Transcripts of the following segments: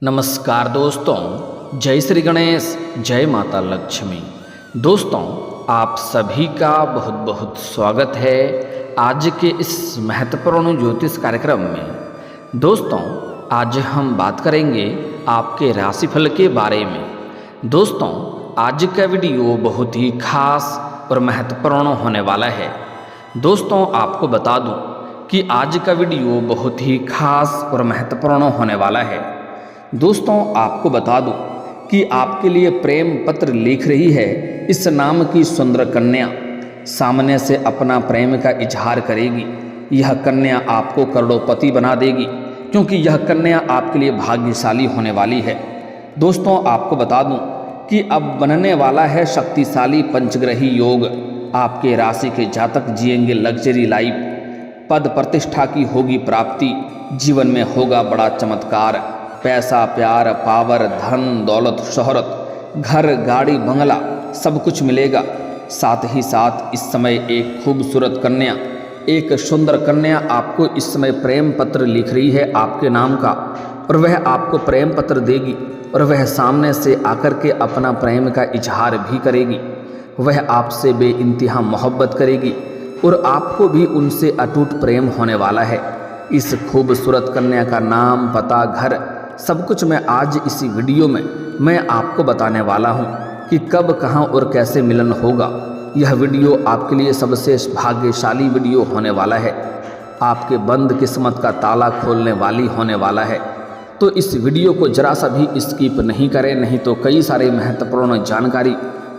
नमस्कार दोस्तों, जय श्री गणेश, जय माता लक्ष्मी। दोस्तों, आप सभी का बहुत बहुत स्वागत है आज के इस महत्वपूर्ण ज्योतिष कार्यक्रम में। दोस्तों, आज हम बात करेंगे आपके राशिफल के बारे में। दोस्तों, आज का वीडियो बहुत ही खास और महत्वपूर्ण होने वाला है। दोस्तों, आपको बता दूं कि आज का वीडियो बहुत ही खास और महत्वपूर्ण होने वाला है। दोस्तों, आपको बता दूं कि आपके लिए प्रेम पत्र लिख रही है इस नाम की सुंदर कन्या। सामने से अपना प्रेम का इजहार करेगी। यह कन्या आपको करोड़पति बना देगी, क्योंकि यह कन्या आपके लिए भाग्यशाली होने वाली है। दोस्तों, आपको बता दूं कि अब बनने वाला है शक्तिशाली पंचग्रही योग। आपके राशि के जातक जिएंगे लग्जरी लाइफ। पद प्रतिष्ठा की होगी प्राप्ति। जीवन में होगा बड़ा चमत्कार। पैसा, प्यार, पावर, धन, दौलत, शोहरत, घर, गाड़ी, बंगला सब कुछ मिलेगा। साथ ही साथ इस समय एक खूबसूरत कन्या, एक सुंदर कन्या आपको इस समय प्रेम पत्र लिख रही है आपके नाम का, और वह आपको प्रेम पत्र देगी और वह सामने से आकर के अपना प्रेम का इजहार भी करेगी। वह आपसे बेइंतहा मोहब्बत करेगी और आपको भी उनसे अटूट प्रेम होने वाला है। इस खूबसूरत कन्या का नाम, पता, घर सब कुछ मैं आज इसी वीडियो में मैं आपको बताने वाला हूं कि कब, कहां और कैसे मिलन होगा। यह वीडियो आपके लिए सबसे भाग्यशाली वीडियो होने वाला है। आपके बंद किस्मत का ताला खोलने वाली होने वाला है। तो इस वीडियो को जरा सा भी स्किप नहीं करें, नहीं तो कई सारे महत्वपूर्ण जानकारी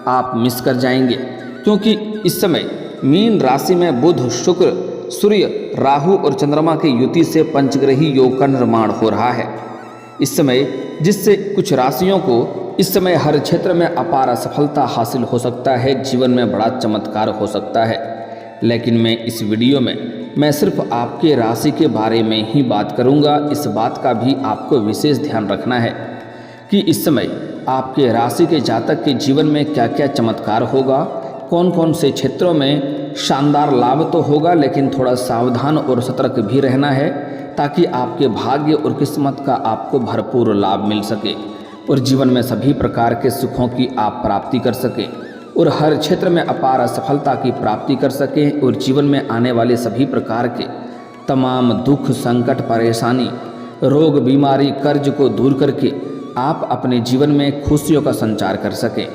आप मिस कर जाएंगे। क्योंकि इस समय मीन राशि में बुध, शुक्र, सूर्य, राहु और चंद्रमा की युति से पंचग्रही योग का निर्माण हो रहा है इस समय, जिससे कुछ राशियों को इस समय हर क्षेत्र में अपार सफलता हासिल हो सकता है। जीवन में बड़ा चमत्कार हो सकता है। लेकिन मैं इस वीडियो में मैं सिर्फ आपके राशि के बारे में ही बात करूंगा। इस बात का भी आपको विशेष ध्यान रखना है कि इस समय आपके राशि के जातक के जीवन में क्या क्या चमत्कार होगा, कौन कौन से क्षेत्रों में शानदार लाभ तो होगा, लेकिन थोड़ा सावधान और सतर्क भी रहना है, ताकि आपके भाग्य और किस्मत का आपको भरपूर लाभ मिल सके और जीवन में सभी प्रकार के सुखों की आप प्राप्ति कर सकें और हर क्षेत्र में अपार सफलता की प्राप्ति कर सकें और जीवन में आने वाले सभी प्रकार के तमाम दुख, संकट, परेशानी, रोग, बीमारी, कर्ज को दूर करके आप अपने जीवन में खुशियों का संचार कर सकें।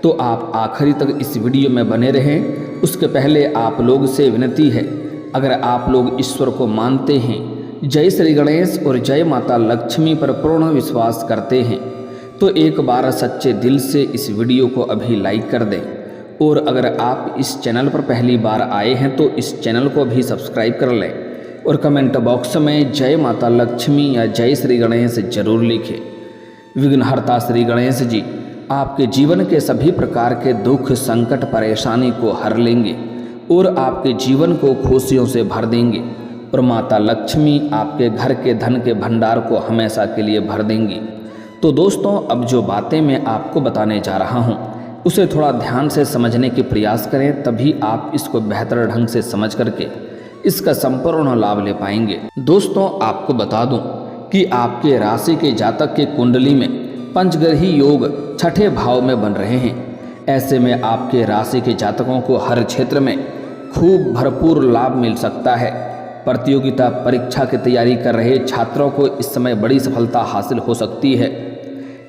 तो आप आखिरी तक इस वीडियो में बने रहें। उसके पहले आप लोग से विनती है, अगर आप लोग ईश्वर को मानते हैं, जय श्री गणेश और जय माता लक्ष्मी पर पूर्ण विश्वास करते हैं, तो एक बार सच्चे दिल से इस वीडियो को अभी लाइक कर दें। और अगर आप इस चैनल पर पहली बार आए हैं तो इस चैनल को भी सब्सक्राइब कर लें और कमेंट बॉक्स में जय माता लक्ष्मी या जय श्री गणेश जरूर लिखें। विघ्नहर्ता श्री गणेश जी आपके जीवन के सभी प्रकार के दुख, संकट, परेशानी को हर लेंगे और आपके जीवन को खुशियों से भर देंगे और माता लक्ष्मी आपके घर के धन के भंडार को हमेशा के लिए भर देंगी। तो दोस्तों, अब जो बातें मैं आपको बताने जा रहा हूँ उसे थोड़ा ध्यान से समझने के प्रयास करें, तभी आप इसको बेहतर ढंग से समझ करके इसका संपूर्ण लाभ ले पाएंगे। दोस्तों, आपको बता दूं कि आपके राशि के जातक के कुंडली में पंचग्रही योग छठे भाव में बन रहे हैं। ऐसे में आपके राशि के जातकों को हर क्षेत्र में खूब भरपूर लाभ मिल सकता है। प्रतियोगिता परीक्षा की तैयारी कर रहे छात्रों को इस समय बड़ी सफलता हासिल हो सकती है।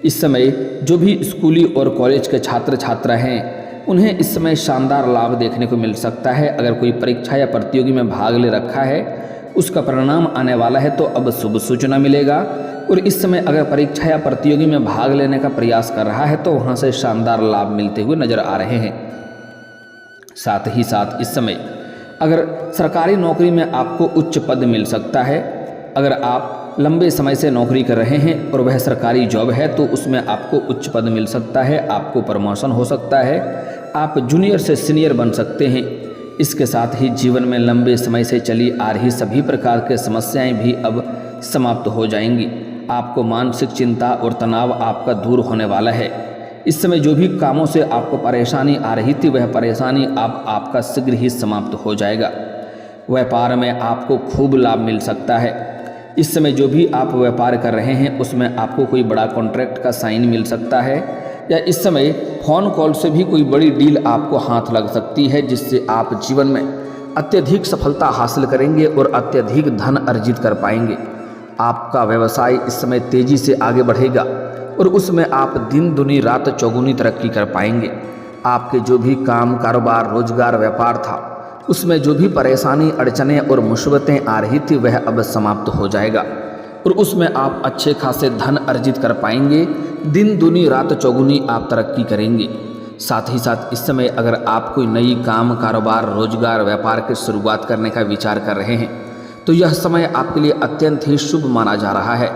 इस समय जो भी स्कूली और कॉलेज के छात्र छात्रा हैं, उन्हें इस समय शानदार लाभ देखने को मिल सकता है। अगर कोई परीक्षा या प्रतियोगी में भाग ले रखा है, उसका परिणाम आने वाला है, तो अब शुभ सूचना मिलेगा। और इस समय अगर परीक्षा या प्रतियोगी में भाग लेने का प्रयास कर रहा है तो वहाँ से शानदार लाभ मिलते हुए नजर आ रहे हैं। साथ ही साथ इस समय अगर सरकारी नौकरी में आपको उच्च पद मिल सकता है। अगर आप लंबे समय से नौकरी कर रहे हैं और वह सरकारी जॉब है तो उसमें आपको उच्च पद मिल सकता है, आपको प्रमोशन हो सकता है, आप जूनियर से सीनियर बन सकते हैं। इसके साथ ही जीवन में लंबे समय से चली आ रही सभी प्रकार की समस्याएं भी अब समाप्त हो जाएंगी। आपको मानसिक चिंता और तनाव आपका दूर होने वाला है। इस समय जो भी कामों से आपको परेशानी आ रही थी, वह परेशानी अब आपका शीघ्र ही समाप्त हो जाएगा। व्यापार में आपको खूब लाभ मिल सकता है। इस समय जो भी आप व्यापार कर रहे हैं उसमें आपको कोई बड़ा कॉन्ट्रैक्ट का साइन मिल सकता है, या इस समय फ़ोन कॉल से भी कोई बड़ी डील आपको हाथ लग सकती है, जिससे आप जीवन में अत्यधिक सफलता हासिल करेंगे और अत्यधिक धन अर्जित कर पाएंगे। आपका व्यवसाय इस समय तेज़ी से आगे बढ़ेगा और उसमें आप दिन दुनी रात चौगुनी तरक्की कर पाएंगे। आपके जो भी काम कारोबार रोजगार व्यापार था उसमें जो भी परेशानी अड़चनें और मुसीबतें आ रही थी वह अब समाप्त हो जाएगा और उसमें आप अच्छे खासे धन अर्जित कर पाएंगे। दिन दुनी रात चौगुनी आप तरक्की करेंगे। साथ ही साथ इस समय अगर आप कोई नई काम कारोबार रोजगार व्यापार की शुरुआत करने का विचार कर रहे हैं तो यह समय आपके लिए अत्यंत ही शुभ माना जा रहा है।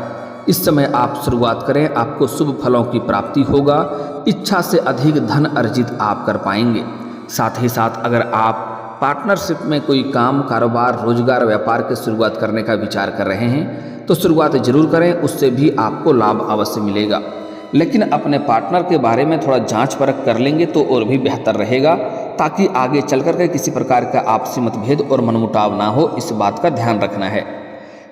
इस समय आप शुरुआत करें, आपको शुभ फलों की प्राप्ति होगा। इच्छा से अधिक धन अर्जित आप कर पाएंगे। साथ ही साथ अगर आप पार्टनरशिप में कोई काम कारोबार रोजगार व्यापार की शुरुआत करने का विचार कर रहे हैं तो शुरुआत जरूर करें, उससे भी आपको लाभ अवश्य मिलेगा। लेकिन अपने पार्टनर के बारे में थोड़ा जांच परख कर लेंगे तो और भी बेहतर रहेगा, ताकि आगे चल कर के किसी प्रकार का आपसी मतभेद और मनमुटाव ना हो। इस बात का ध्यान रखना है।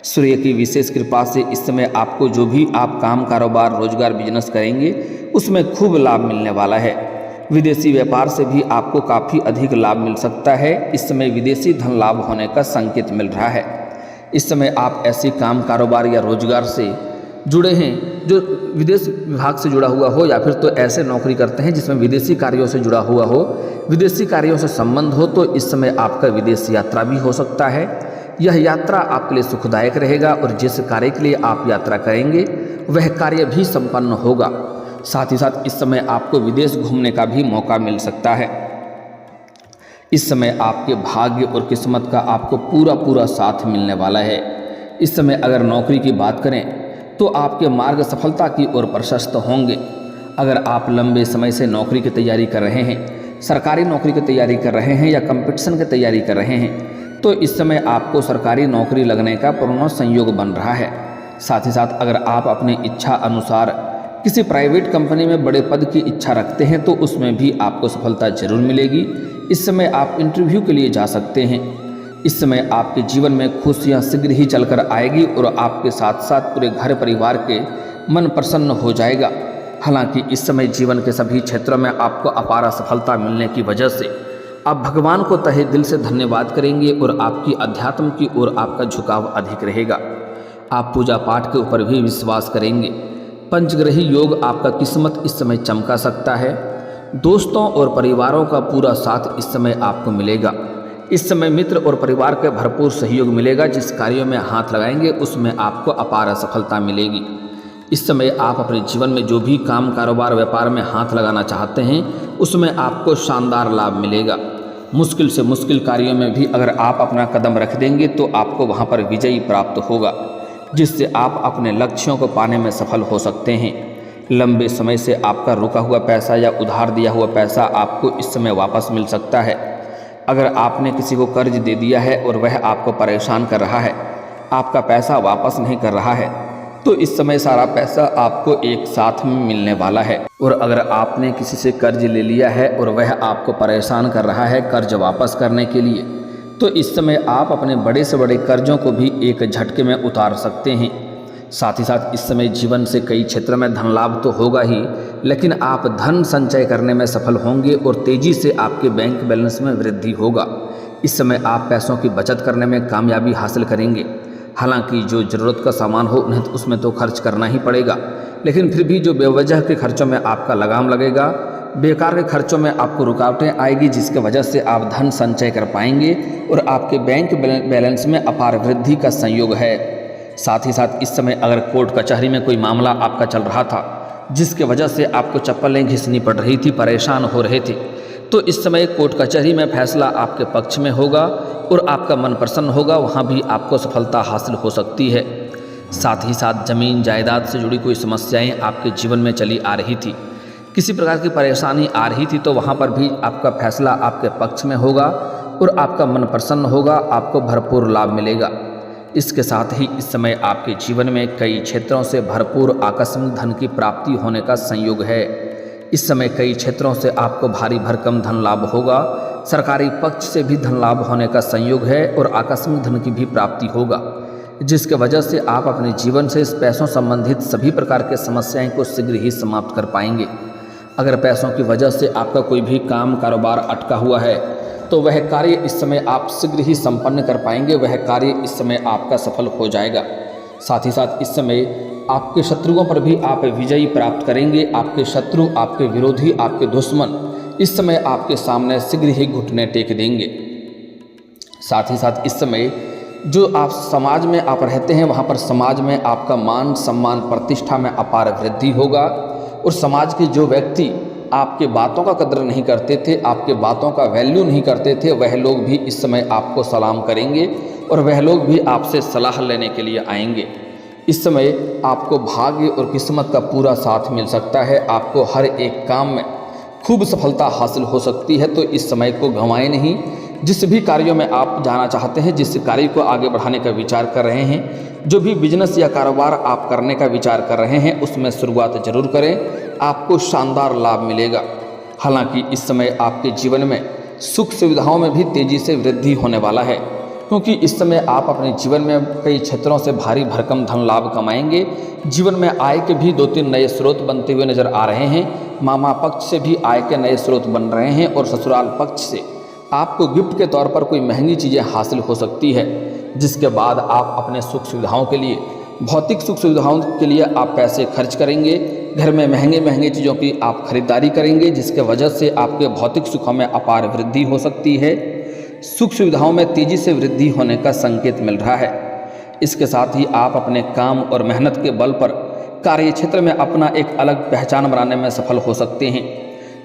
सूर्य की विशेष कृपा से इस समय आपको जो भी आप काम कारोबार रोजगार बिजनेस करेंगे उसमें खूब लाभ मिलने वाला है। विदेशी व्यापार से भी आपको काफ़ी अधिक लाभ मिल सकता है। इस समय विदेशी धन लाभ होने का संकेत मिल रहा है। इस समय आप ऐसे काम कारोबार या रोजगार से जुड़े हैं जो विदेश विभाग से जुड़ा हुआ हो, या फिर तो ऐसे नौकरी करते हैं जिसमें विदेशी कार्यों से जुड़ा हुआ हो, विदेशी कार्यों से संबंध हो, तो इस समय आपका विदेश यात्रा भी हो सकता है। यह यात्रा आपके लिए सुखदायक रहेगा और जिस कार्य के लिए आप यात्रा करेंगे वह कार्य भी संपन्न होगा। साथ ही साथ इस समय आपको विदेश घूमने का भी मौका मिल सकता है। इस समय आपके भाग्य और किस्मत का आपको पूरा साथ मिलने वाला है। इस समय अगर नौकरी की बात करें तो आपके मार्ग सफलता की ओर प्रशस्त होंगे। अगर आप लंबे समय से नौकरी की तैयारी कर रहे हैं, सरकारी नौकरी की तैयारी कर रहे हैं या कंपटीशन की तैयारी कर रहे हैं, तो इस समय आपको सरकारी नौकरी लगने का पूर्ण संयोग बन रहा है। साथ ही साथ अगर आप अपनी इच्छा अनुसार किसी प्राइवेट कंपनी में बड़े पद की इच्छा रखते हैं तो उसमें भी आपको सफलता जरूर मिलेगी। इस समय आप इंटरव्यू के लिए जा सकते हैं। इस समय आपके जीवन में खुशियां शीघ्र ही चलकर आएगी और आपके साथ साथ पूरे घर परिवार के मन प्रसन्न हो जाएगा। हालांकि इस समय जीवन के सभी क्षेत्रों में आपको अपार सफलता मिलने की वजह से आप भगवान को तहे दिल से धन्यवाद करेंगे और आपकी अध्यात्म की ओर आपका झुकाव अधिक रहेगा। आप पूजा पाठ के ऊपर भी विश्वास करेंगे। पंचग्रही योग आपका किस्मत इस समय चमका सकता है। दोस्तों और परिवारों का पूरा साथ इस समय आपको मिलेगा। इस समय मित्र और परिवार के भरपूर सहयोग मिलेगा। जिस कार्यों में हाथ लगाएंगे उसमें आपको अपार सफलता मिलेगी। इस समय आप अपने जीवन में जो भी काम कारोबार व्यापार में हाथ लगाना चाहते हैं उसमें आपको शानदार लाभ मिलेगा। मुश्किल से मुश्किल कार्यों में भी अगर आप अपना कदम रख देंगे तो आपको वहां पर विजयी प्राप्त होगा, जिससे आप अपने लक्ष्यों को पाने में सफल हो सकते हैं। लंबे समय से आपका रुका हुआ पैसा या उधार दिया हुआ पैसा आपको इस समय वापस मिल सकता है। अगर आपने किसी को कर्ज दे दिया है और वह आपको परेशान कर रहा है, आपका पैसा वापस नहीं कर रहा है, तो इस समय सारा पैसा आपको एक साथ में मिलने वाला है। और अगर आपने किसी से कर्ज ले लिया है और वह आपको परेशान कर रहा है कर्ज वापस करने के लिए, तो इस समय आप अपने बड़े से बड़े कर्जों को भी एक झटके में उतार सकते हैं। साथ ही साथ इस समय जीवन से कई क्षेत्रों में धन लाभ तो होगा ही, लेकिन आप धन संचय करने में सफल होंगे और तेजी से आपके बैंक बैलेंस में वृद्धि होगा। इस समय आप पैसों की बचत करने में कामयाबी हासिल करेंगे। हालांकि जो ज़रूरत का सामान हो उन्हें तो उसमें तो खर्च करना ही पड़ेगा, लेकिन फिर भी जो बेवजह के खर्चों में आपका लगाम लगेगा, बेकार के खर्चों में आपको रुकावटें आएगी, जिसकी वजह से आप धन संचय कर पाएंगे और आपके बैंक बैलेंस में अपार वृद्धि का संयोग है। साथ ही साथ इस समय अगर कोर्ट कचहरी में कोई मामला आपका चल रहा था जिसके वजह से आपको चप्पलें घिसनी पड़ रही थी, परेशान हो रहे थे, तो इस समय कोर्ट कचहरी में फैसला आपके पक्ष में होगा और आपका मन प्रसन्न होगा। वहाँ भी आपको सफलता हासिल हो सकती है। साथ ही साथ जमीन जायदाद से जुड़ी कोई समस्याएं आपके जीवन में चली आ रही थी, किसी प्रकार की परेशानी आ रही थी, तो वहाँ पर भी आपका फैसला आपके पक्ष में होगा और आपका मन प्रसन्न होगा, आपको भरपूर लाभ मिलेगा। इसके साथ ही इस समय आपके जीवन में कई क्षेत्रों से भरपूर आकस्मिक धन की प्राप्ति होने का संयोग है। इस समय कई क्षेत्रों से आपको भारी भरकम धन लाभ होगा। सरकारी पक्ष से भी धन लाभ होने का संयोग है और आकस्मिक धन की भी प्राप्ति होगा। जिसके वजह से आप अपने जीवन से इस पैसों संबंधित सभी प्रकार के समस्याएं को शीघ्र ही समाप्त कर पाएंगे। अगर पैसों की वजह से आपका कोई भी काम कारोबार अटका हुआ है तो वह कार्य इस समय आप शीघ्र ही संपन्न कर पाएंगे, वह कार्य इस समय आपका सफल हो जाएगा। साथ ही साथ इस समय आपके शत्रुओं पर भी आप विजयी प्राप्त करेंगे। आपके शत्रु, आपके विरोधी, आपके दुश्मन इस समय आपके सामने शीघ्र ही घुटने टेक देंगे। साथ ही साथ इस समय जो आप समाज में आप रहते हैं वहाँ पर समाज में आपका मान सम्मान प्रतिष्ठा में अपार वृद्धि होगा और समाज के जो व्यक्ति आपके बातों का कदर नहीं करते थे, आपके बातों का वैल्यू नहीं करते थे, वह लोग भी इस समय आपको सलाम करेंगे और वह लोग भी आपसे सलाह लेने के लिए आएंगे। इस समय आपको भाग्य और किस्मत का पूरा साथ मिल सकता है। आपको हर एक काम में खूब सफलता हासिल हो सकती है, तो इस समय को गंवाएं नहीं। जिस भी कार्यों में आप जाना चाहते हैं, जिस कार्य को आगे बढ़ाने का विचार कर रहे हैं, जो भी बिजनेस या कारोबार आप करने का विचार कर रहे हैं, उसमें शुरुआत जरूर करें, आपको शानदार लाभ मिलेगा। हालांकि इस समय आपके जीवन में सुख सुविधाओं में भी तेजी से वृद्धि होने वाला है, क्योंकि इस समय आप अपने जीवन में कई क्षेत्रों से भारी भरकम धन लाभ कमाएंगे। जीवन में आय के भी 2-3 नए स्रोत बनते हुए नजर आ रहे हैं। मामा पक्ष से भी आय के नए स्रोत बन रहे हैं और ससुराल पक्ष से आपको गिफ्ट के तौर पर कोई महंगी चीज़ें हासिल हो सकती है, जिसके बाद आप अपने सुख सुविधाओं के लिए, भौतिक सुख सुविधाओं के लिए आप पैसे खर्च करेंगे। घर में महंगे महंगे चीज़ों की आप खरीदारी करेंगे, जिसके वजह से आपके भौतिक सुखों में अपार वृद्धि हो सकती है। सुख सुविधाओं में तेजी से वृद्धि होने का संकेत मिल रहा है। इसके साथ ही आप अपने काम और मेहनत के बल पर कार्य क्षेत्र में अपना एक अलग पहचान बनाने में सफल हो सकते हैं।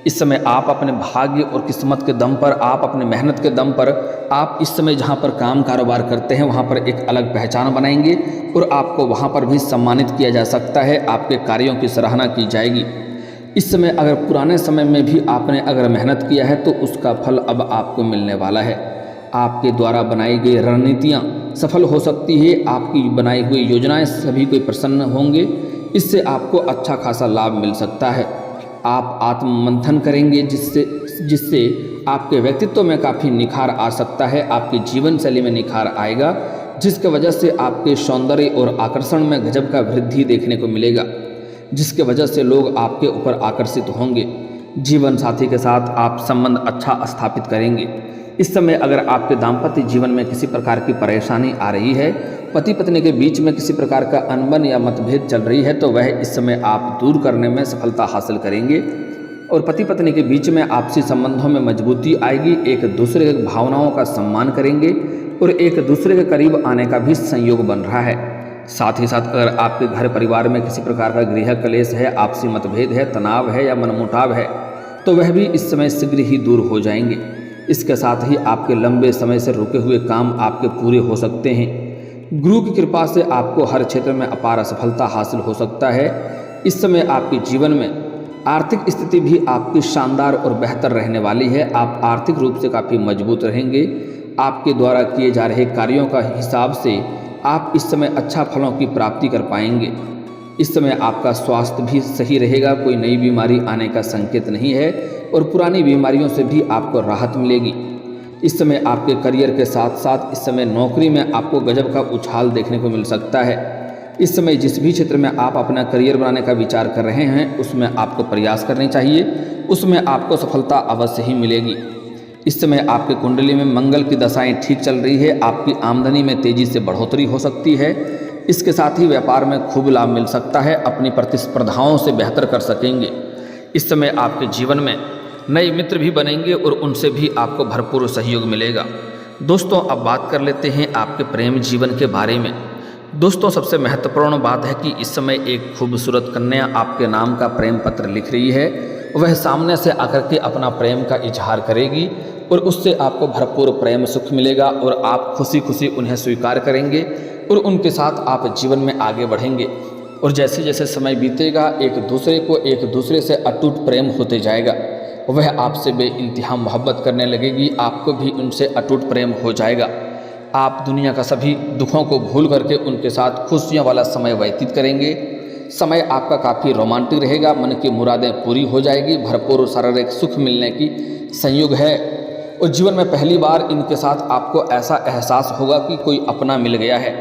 इस समय आप अपने भाग्य और किस्मत के दम पर, आप अपने मेहनत के दम पर, आप इस समय जहां पर काम कारोबार करते हैं वहां पर एक अलग पहचान बनाएंगे और आपको वहां पर भी सम्मानित किया जा सकता है। आपके कार्यों की सराहना की जाएगी। इस समय अगर पुराने समय में भी आपने अगर मेहनत किया है तो उसका फल अब आपको मिलने वाला है। आपके द्वारा बनाई गई रणनीतियाँ सफल हो सकती है। आपकी बनाई हुई योजनाएँ सभी कोई प्रसन्न होंगे। इससे आपको अच्छा खासा लाभ मिल सकता है। आप आत्ममंथन करेंगे जिससे आपके व्यक्तित्व में काफ़ी निखार आ सकता है। आपकी जीवन शैली में निखार आएगा, जिसके वजह से आपके सौंदर्य और आकर्षण में गजब का वृद्धि देखने को मिलेगा, जिसके वजह से लोग आपके ऊपर आकर्षित होंगे। जीवन साथी के साथ आप संबंध अच्छा स्थापित करेंगे। इस समय अगर आपके दाम्पत्य जीवन में किसी प्रकार की परेशानी आ रही है, पति पत्नी के बीच में किसी प्रकार का अनबन या मतभेद चल रही है, तो वह इस समय आप दूर करने में सफलता हासिल करेंगे और पति पत्नी के बीच में आपसी संबंधों में मजबूती आएगी। एक दूसरे की भावनाओं का सम्मान करेंगे और एक दूसरे के करीब आने का भी संयोग बन रहा है। साथ ही साथ अगर आपके घर परिवार में किसी प्रकार का गृह क्लेश है, आपसी मतभेद है, तनाव है या मनमुटाव है, तो वह भी इस समय शीघ्र ही दूर हो जाएंगे। इसके साथ ही आपके लंबे समय से रुके हुए काम आपके पूरे हो सकते हैं। गुरु की कृपा से आपको हर क्षेत्र में अपार सफलता हासिल हो सकता है। इस समय आपके जीवन में आर्थिक स्थिति भी आपकी शानदार और बेहतर रहने वाली है। आप आर्थिक रूप से काफ़ी मजबूत रहेंगे। आपके द्वारा किए जा रहे कार्यों का हिसाब से आप इस समय अच्छा फलों की प्राप्ति कर पाएंगे। इस समय आपका स्वास्थ्य भी सही रहेगा, कोई नई बीमारी आने का संकेत नहीं है और पुरानी बीमारियों से भी आपको राहत मिलेगी। इस समय आपके करियर के साथ साथ इस समय नौकरी में आपको गजब का उछाल देखने को मिल सकता है। इस समय जिस भी क्षेत्र में आप अपना करियर बनाने का विचार कर रहे हैं उसमें आपको प्रयास करने चाहिए, उसमें आपको सफलता अवश्य ही मिलेगी। इस समय आपके कुंडली में मंगल की दशाएं ठीक चल रही है। आपकी आमदनी में तेजी से बढ़ोतरी हो सकती है। इसके साथ ही व्यापार में खूब लाभ मिल सकता है। अपनी प्रतिस्पर्धाओं से बेहतर कर सकेंगे। इस समय आपके जीवन में नए मित्र भी बनेंगे और उनसे भी आपको भरपूर सहयोग मिलेगा। दोस्तों, अब बात कर लेते हैं आपके प्रेम जीवन के बारे में। दोस्तों, सबसे महत्वपूर्ण बात है कि इस समय एक खूबसूरत कन्या आपके नाम का प्रेम पत्र लिख रही है। वह सामने से आकर के अपना प्रेम का इजहार करेगी और उससे आपको भरपूर प्रेम सुख मिलेगा और आप खुशी खुशी उन्हें स्वीकार करेंगे और उनके साथ आप जीवन में आगे बढ़ेंगे। और जैसे जैसे समय बीतेगा एक दूसरे से अटूट प्रेम होते जाएगा। वह आपसे बेइंतहा मोहब्बत करने लगेगी, आपको भी उनसे अटूट प्रेम हो जाएगा। आप दुनिया का सभी दुखों को भूल करके उनके साथ खुशियों वाला समय व्यतीत करेंगे। समय आपका काफ़ी रोमांटिक रहेगा, मन की मुरादें पूरी हो जाएगी, भरपूर शारीरिक सुख मिलने की संयोग है और जीवन में पहली बार इनके साथ आपको ऐसा एहसास होगा कि कोई अपना मिल गया है।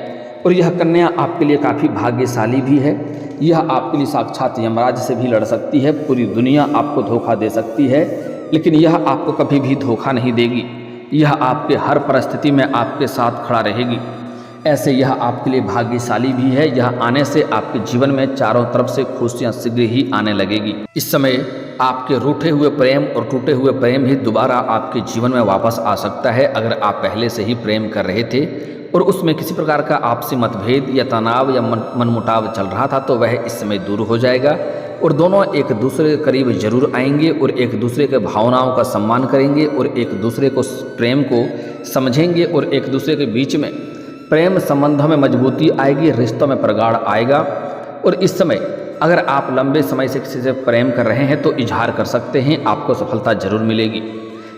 और यह कन्या आपके लिए काफ़ी भाग्यशाली भी है। यह आपके लिए साक्षात यमराज से भी लड़ सकती है। पूरी दुनिया आपको धोखा दे सकती है, लेकिन यह आपको कभी भी धोखा नहीं देगी। यह आपके हर परिस्थिति में आपके साथ खड़ा रहेगी। ऐसे यह आपके लिए भाग्यशाली भी है। यह आने से आपके जीवन में चारों तरफ से खुशियाँ शीघ्र ही आने लगेगी। इस समय आपके रूठे हुए प्रेम और टूटे हुए प्रेम भी दोबारा आपके जीवन में वापस आ सकता है। अगर आप पहले से ही प्रेम कर रहे थे और उसमें किसी प्रकार का आपसी मतभेद या तनाव या मनमुटाव चल रहा था, तो वह इस समय दूर हो जाएगा और दोनों एक दूसरे के करीब जरूर आएंगे और एक दूसरे के भावनाओं का सम्मान करेंगे और एक दूसरे को प्रेम को समझेंगे और एक दूसरे के बीच में प्रेम संबंधों में मजबूती आएगी, रिश्तों में प्रगाढ़ आएगा। और इस समय अगर आप लंबे समय से किसी से प्रेम कर रहे हैं तो इजहार कर सकते हैं, आपको सफलता जरूर मिलेगी।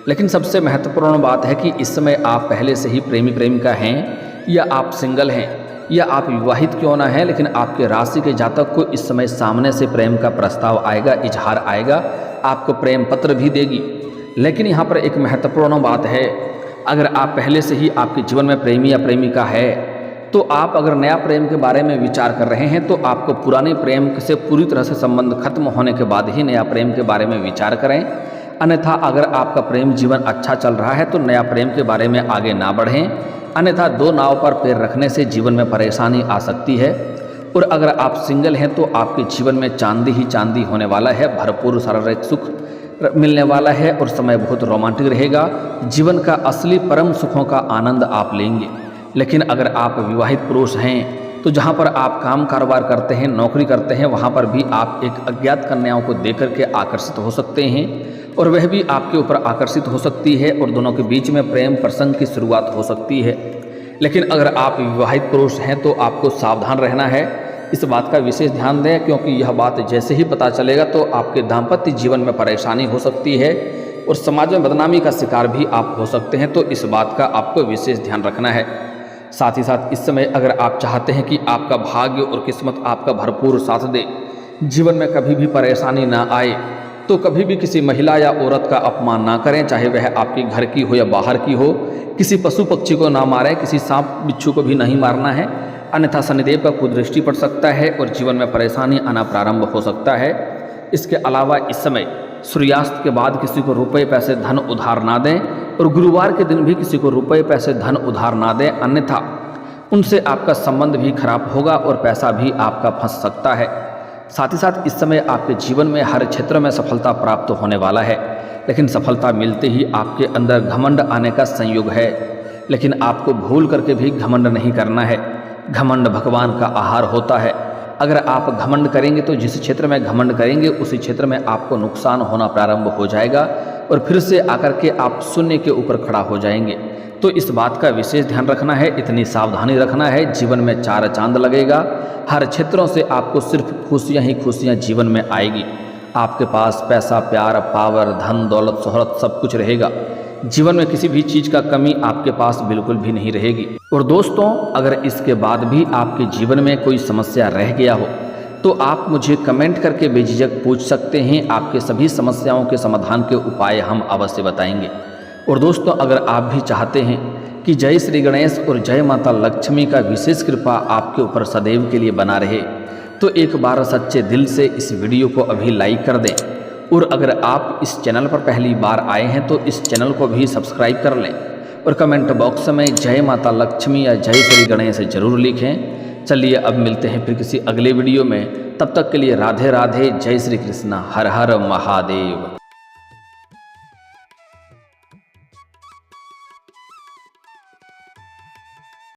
लेकिन सबसे महत्वपूर्ण बात है कि इस समय आप पहले से ही प्रेमी प्रेमिका हैं या आप सिंगल हैं या आप विवाहित क्यों ना हैं, लेकिन आपके राशि के जातक को इस समय सामने से प्रेम का प्रस्ताव आएगा, इजहार आएगा, आपको प्रेम पत्र भी देगी। लेकिन यहाँ पर एक महत्वपूर्ण बात है, अगर आप पहले से ही आपके जीवन में प्रेमी या प्रेमिका है तो आप अगर नया प्रेम के बारे में विचार कर रहे हैं तो आपको पुराने प्रेम से पूरी तरह से संबंध खत्म होने के बाद ही नया प्रेम के बारे में विचार करें। अन्यथा अगर आपका प्रेम जीवन अच्छा चल रहा है तो नया प्रेम के बारे में आगे ना बढ़ें, अन्यथा दो नाव पर पैर रखने से जीवन में परेशानी आ सकती है। और अगर आप सिंगल हैं तो आपके जीवन में चांदी ही चांदी होने वाला है, भरपूर शारीरिक सुख मिलने वाला है और समय बहुत रोमांटिक रहेगा। जीवन का असली परम सुखों का आनंद आप लेंगे। लेकिन अगर आप विवाहित पुरुष हैं तो जहाँ पर आप काम कारोबार करते हैं, नौकरी करते हैं, वहाँ पर भी आप एक अज्ञात कन्याओं को देकर के आकर्षित हो सकते हैं और वह भी आपके ऊपर आकर्षित हो सकती है और दोनों के बीच में प्रेम प्रसंग की शुरुआत हो सकती है। लेकिन अगर आप विवाहित पुरुष हैं तो आपको सावधान रहना है, इस बात का विशेष ध्यान दें, क्योंकि यह बात जैसे ही पता चलेगा तो आपके दाम्पत्य जीवन में परेशानी हो सकती है और समाज में बदनामी का शिकार भी आप हो सकते हैं। तो इस बात का आपको विशेष ध्यान रखना है। साथ ही साथ इस समय अगर आप चाहते हैं कि आपका भाग्य और किस्मत आपका भरपूर साथ दे, जीवन में कभी भी परेशानी ना आए, तो कभी भी किसी महिला या औरत का अपमान ना करें, चाहे वह आपके घर की हो या बाहर की हो। किसी पशु पक्षी को ना मारें, किसी सांप बिच्छू को भी नहीं मारना है, अन्यथा शनिदेव का कुदृष्टि पड़ सकता है और जीवन में परेशानी आना प्रारंभ हो सकता है। इसके अलावा इस समय सूर्यास्त के बाद किसी को रुपए पैसे धन उधार ना दें और गुरुवार के दिन भी किसी को रुपए पैसे धन उधार ना दें, अन्यथा उनसे आपका संबंध भी खराब होगा और पैसा भी आपका फंस सकता है। साथ ही साथ इस समय आपके जीवन में हर क्षेत्र में सफलता प्राप्त होने वाला है, लेकिन सफलता मिलते ही आपके अंदर घमंड आने का संयोग है। लेकिन आपको भूल करके भी घमंड नहीं करना है। घमंड भगवान का आहार होता है। अगर आप घमंड करेंगे तो जिस क्षेत्र में घमंड करेंगे उसी क्षेत्र में आपको नुकसान होना प्रारंभ हो जाएगा और फिर से आकर के आप शून्य के ऊपर खड़ा हो जाएंगे। तो इस बात का विशेष ध्यान रखना है, इतनी सावधानी रखना है। जीवन में चार चांद लगेगा। हर क्षेत्रों से आपको सिर्फ खुशियाँ ही खुशियाँ जीवन में आएगी। आपके पास पैसा, प्यार, पावर, धन, दौलत, शोहरत सब कुछ रहेगा। जीवन में किसी भी चीज़ का कमी आपके पास बिल्कुल भी नहीं रहेगी। और दोस्तों, अगर इसके बाद भी आपके जीवन में कोई समस्या रह गया हो तो आप मुझे कमेंट करके बेझिझक पूछ सकते हैं। आपके सभी समस्याओं के समाधान के उपाय हम अवश्य बताएंगे। और दोस्तों, अगर आप भी चाहते हैं कि जय श्री गणेश और जय माता लक्ष्मी का विशेष कृपा आपके ऊपर सदैव के लिए बना रहे, तो एक बार सच्चे दिल से इस वीडियो को अभी लाइक कर दें। और अगर आप इस चैनल पर पहली बार आए हैं तो इस चैनल को भी सब्सक्राइब कर लें और कमेंट बॉक्स में जय माता लक्ष्मी या जय श्री गणेश जरूर लिखें। चलिए अब मिलते हैं फिर किसी अगले वीडियो में। तब तक के लिए राधे राधे, जय श्री कृष्णा, हर हर महादेव।